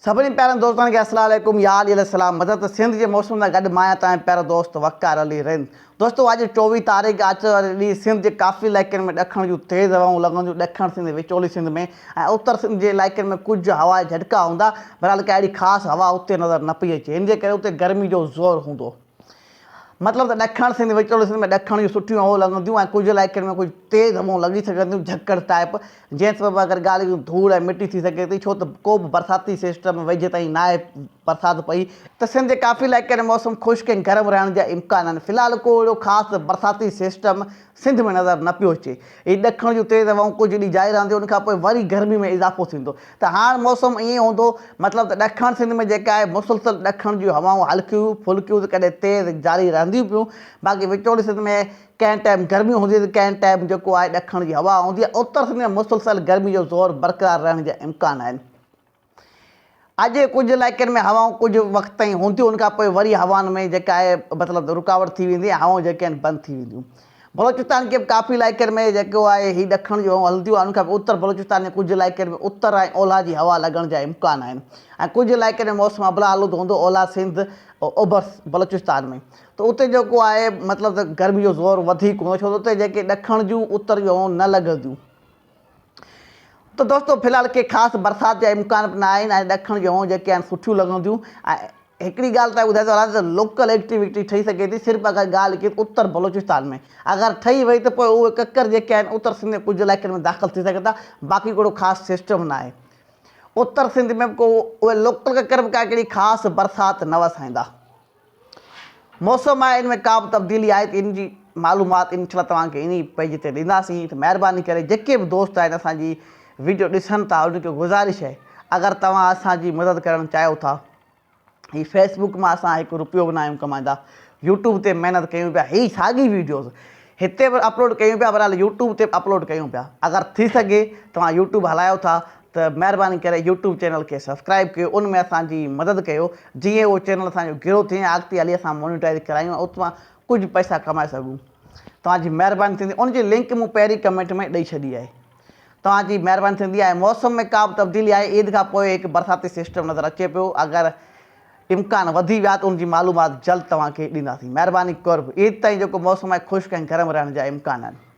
सभी प्यारनि दोस्तनि खे अस्सलाम वालेकुम या सलाम मदद सिंध के मौसम सां गॾु मां आहियां तव्हांजो प्यारो दोस्त वक़ार अली रिंद। दोस्तों अॼु 24 तारीख़ अच वारे ॾींहुं सिंध के काफ़ी इलाइक़नि में ॾखण जूं तेज़ हवाऊं लॻंदियूं। ॾखण सिंध विचोली सिंध में ऐं उत्तर सिंध जे इलाइक़नि में कुझु हवा जा झटका हूंदा। बहरहाल का अहिड़ी ख़ासि हवा उते नज़र न पई अचे, हिन जे करे उते गर्मी जो ज़ोर हूंदो। मतलब त ॾखण सिंध विचोली सिंध में ॾखण जूं सुठियूं हवाऊं लॻंदियूं ऐं कुझु इलाइक़नि में कुझु तेज़ हवाऊं लॻी सघंदियूं, झक्कड़ टाइप, जंहिं सबबु अगरि ॻाल्हि कयूं धूड़ ऐं मिटी थी सघे थी, छो त को बि बरसाती सिस्टम वेझे ताईं न आहे बरसाति पई त सिंध जे काफ़ी इलाइक़नि में मौसम ख़ुश्क ऐं गरम रहण जा इम्कान आहिनि। फ़िलहालु को अहिड़ो ख़ासि बरसाती सिस्टम सिंध में नज़र न पियो अचे। हीअ ॾखण जूं तेज़ हवाऊं कुझु ॾींहं जारी रहंदियूं, उनखां पोइ वरी गर्मी में इज़ाफ़ो थींदो। त हाणे मौसम ईअं हूंदो, मतिलबु त ॾखण सिंध में जेका आहे मुसलसल ॾखण जूं हवाऊं हल्कियूं फुल्कियूं त कॾहिं तेज़ जारी रहंदियूं पियूं। बाक़ी विचोली सिंध में कंहिं टाइम गर्मी हूंदी त कंहिं टाइम जेको आहे ॾखण जी हवा हूंदी आहे। उत्तर सिंध में मुसलसल गर्मी जो ज़ोर बरक़रार रहण जा इम्कान आहिनि। अॼु कुझु इलाइक़नि में हवाऊं कुझु वक़्त ताईं हूंदियूं, उनखां पोइ वरी हवाउनि में जेका आहे मतिलबु रुकावट थी वेंदी, हवाऊं जेके आहिनि बंदि थी वेंदियूं। बलोचिस्तान के काफ़ी इलाइक़नि में जेको आहे हीअ ॾखण जूं हलंदियूं आहिनि, उनखां पोइ उत्तर बलोचिस्तान में कुझु इलाइक़नि में उत्तर ऐं ओलह जी हवा लॻण जा इम्कान आहिनि। ऐं कुझु इलाइक़नि में मौसम अबला आलूदो हूंदो, ओलह सिंध ओभर बलोचिस्तान में, त उते जेको आहे मतिलबु त गर्मी जो ज़ोर वधीक हूंदो, छो त उते जेके ॾखण जूं उत्तर जूं हवाऊं न लॻंदियूं। तो दोस्तों फ़िलहालु के ख़ासि बरसाति जा इम्कान बि न आहिनि ऐं ॾखण जूं हवाऊं जेके आहिनि सुठियूं लॻंदियूं। ऐं हिकिड़ी ॻाल्हि तव्हां ॿुधाए थो हलां त लोकल एक्टिविटी ठही सघे थी, सिर्फ़ु अगरि ॻाल्हि कजे उत्तर बलोचिस्तान में अगरि ठही वई त पोइ उहे ककर जेके आहिनि उत्तर सिंध में कुझु इलाइक़नि में दाख़िल थी सघनि था। बाक़ी कहिड़ो ख़ासि सिस्टम न आहे। उत्तर सिंध में को उहे लोकल ककर बि का कहिड़ी ख़ासि बरसाति न वसाईंदा। मौसम आहे, इन में का बि तब्दीली आहे त इन जी मालूमात इनशाला तव्हांखे इन पेज ते ॾींदासीं। त महिरबानी करे जेके बि दोस्त आहिनि असांजी वीडियो ॾिसनि था, उनखे गुज़ारिश आहे अगरि तव्हां असांजी मदद करणु चाहियो था। हीअ फेसबुक मां असां हिकु रुपयो बि न आहियूं कमाईंदा, यूट्यूब ते महिनत कयूं पिया, हीअ साॻी वीडियोज़ हिते बि अपलोड कयूं पिया, बहरहाल यूट्यूब ते बि अपलोड कयूं पिया। अगरि थी सघे तव्हां यूट्यूब हलायो था त महिरबानी करे यूट्यूब चैनल खे सब्सक्राइब कयो, उन में असांजी मदद कयो, जीअं उहो चैनल असांजो ग्रो थिए, अॻिते हली असां मोनिटाइज़ करायूं, उतां कुझु पैसा कमाए सघूं। तव्हांजी महिरबानी थींदी। उनजी लिंक मूं पहिरीं कमेंट में ॾेई छॾी आहे। तव्हांजी महिरबानी थींदी आहे। मौसम में का बि तब्दीली आहे, ईद खां पोइ हिकु बरसाती सिस्टम नज़र अचे पियो, अगरि इम्कान वधी विया त उनजी मालूमात जल्द तव्हांखे ॾींदासीं। महिरबानी कर ईद ताईं जेको मौसम आहे ख़ुश्क ऐं गरम रहण जा इम्कान आहिनि।